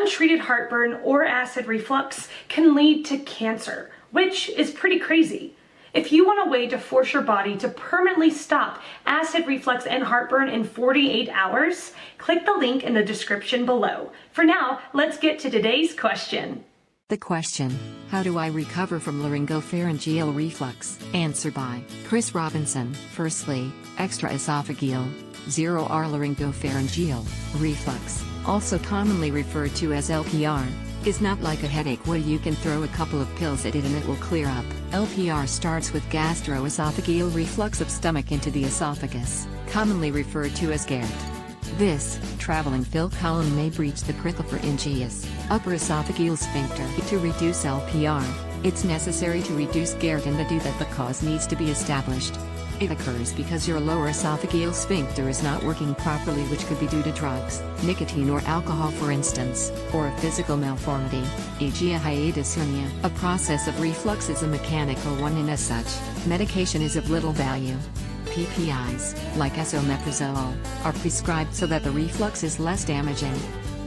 untreated heartburn or acid reflux can lead to cancer, which is pretty crazy. If you want a way to force your body to permanently stop acid reflux and heartburn in 48 hours, click the link in the description below. For now, let's get to today's question. The question: how do I recover from laryngopharyngeal reflux? Answer by Chris Robinson. Firstly, extra-oesophageal, 0R laryngopharyngeal reflux, also commonly referred to as LPR, is not like a headache where you can throw a couple of pills at it and it will clear up. LPR starts with gastro-esophageal reflux of stomach into the esophagus, commonly referred to as GERD. This traveling fill column may breach the cricopharyngeus, upper esophageal sphincter. To reduce LPR, it's necessary to reduce GERD, and to do that the cause needs to be established. It occurs because your lower esophageal sphincter is not working properly, which could be due to drugs, nicotine or alcohol for instance, or a physical malformity, e.g. a hiatus hernia. A process of reflux is a mechanical one, and as such, medication is of little value. PPIs, like esomeprazole, are prescribed so that the reflux is less damaging.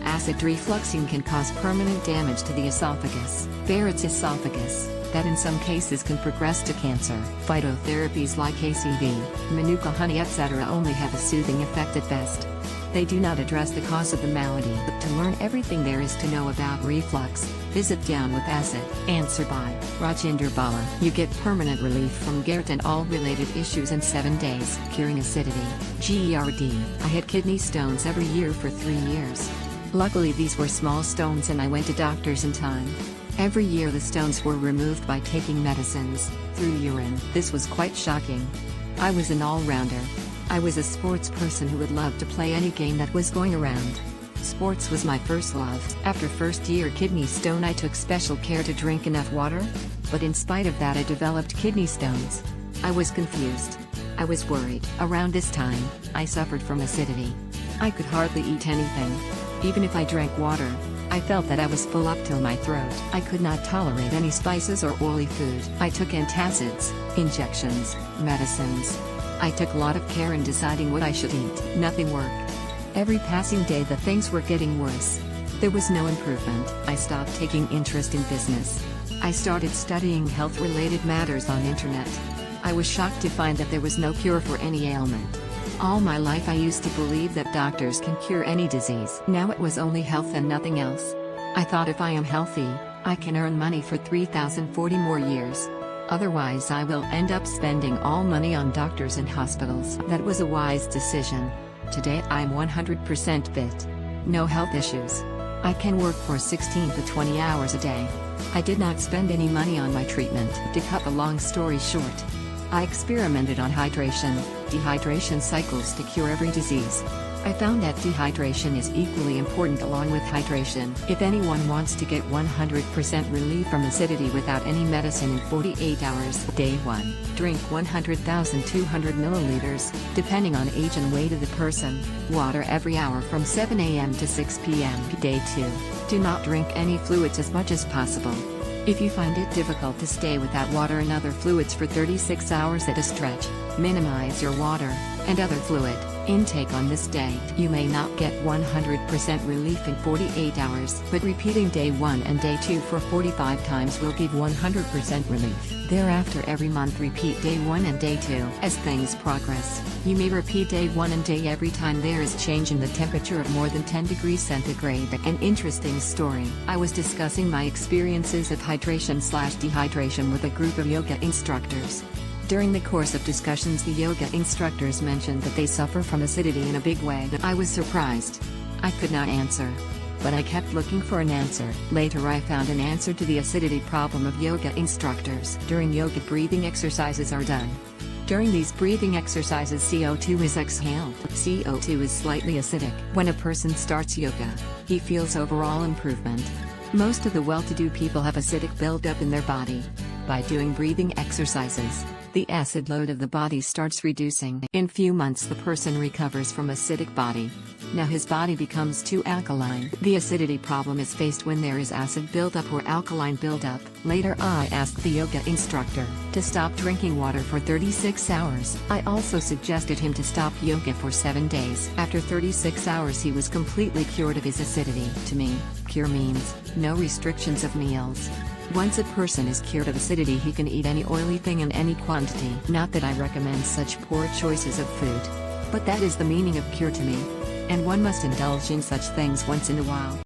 Acid refluxing can cause permanent damage to the esophagus, Barrett's esophagus, that in some cases can progress to cancer. Phytotherapies like ACV, manuka honey etc. only have a soothing effect at best. They do not address the cause of the malady. To learn everything there is to know about reflux, visit Down with Acid. Answer by Rajinder Bala. You get permanent relief from GERD and all related issues in 7 days. Curing acidity, GERD. I had kidney stones every year for 3 years. Luckily these were small stones and I went to doctors in time. Every year the stones were removed by taking medicines, through urine. This was quite shocking. I was an all-rounder. I was a sports person who would love to play any game that was going around. Sports was my first love. After first year kidney stone I took special care to drink enough water, but in spite of that I developed kidney stones. I was confused. I was worried. Around this time, I suffered from acidity. I could hardly eat anything. Even if I drank water, I felt that I was full up till my throat. I could not tolerate any spices or oily food. I took antacids, injections, medicines. I took a lot of care in deciding what I should eat. Nothing worked. Every passing day the things were getting worse. There was no improvement. I stopped taking interest in business. I started studying health-related matters on internet. I was shocked to find that there was no cure for any ailment. All my life I used to believe that doctors can cure any disease. Now it was only health and nothing else. I thought if I am healthy, I can earn money for 3,040 more years. Otherwise I will end up spending all money on doctors and hospitals. That was a wise decision. Today I'm 100% fit. No health issues. I can work for 16 to 20 hours a day. I did not spend any money on my treatment. To cut a long story short, I experimented on hydration, dehydration cycles to cure every disease. I found that dehydration is equally important along with hydration. If anyone wants to get 100% relief from acidity without any medicine in 48 hours. Day 1. Drink 100,200 milliliters, depending on age and weight of the person, water every hour from 7 a.m. to 6 p.m. Day 2. Do not drink any fluids as much as possible. If you find it difficult to stay without water and other fluids for 36 hours at a stretch, minimize your water and other fluid intake on this day. You may not get 100% relief in 48 hours, but repeating day 1 and day 2 for 45 times will give 100% relief. Thereafter every month repeat day 1 and day 2. As things progress, you may repeat day 1 and day every time there is change in the temperature of more than 10 degrees centigrade. An interesting story. I was discussing my experiences of hydration/dehydration with a group of yoga instructors. During the course of discussions the yoga instructors mentioned that they suffer from acidity in a big way. I was surprised. I could not answer. But I kept looking for an answer. Later I found an answer to the acidity problem of yoga instructors. During yoga breathing exercises are done. During these breathing exercises CO2 is exhaled. CO2 is slightly acidic. When a person starts yoga, he feels overall improvement. Most of the well-to-do people have acidic buildup in their body. By doing breathing exercises, the acid load of the body starts reducing. In few months the person recovers from acidic body. Now his body becomes too alkaline. The acidity problem is faced when there is acid buildup or alkaline buildup. Later I asked the yoga instructor to stop drinking water for 36 hours. I also suggested him to stop yoga for 7 days. After 36 hours he was completely cured of his acidity. To me, cure means no restrictions of meals. Once a person is cured of acidity, he can eat any oily thing in any quantity. Not that I recommend such poor choices of food, but that is the meaning of cure to me. And one must indulge in such things once in a while.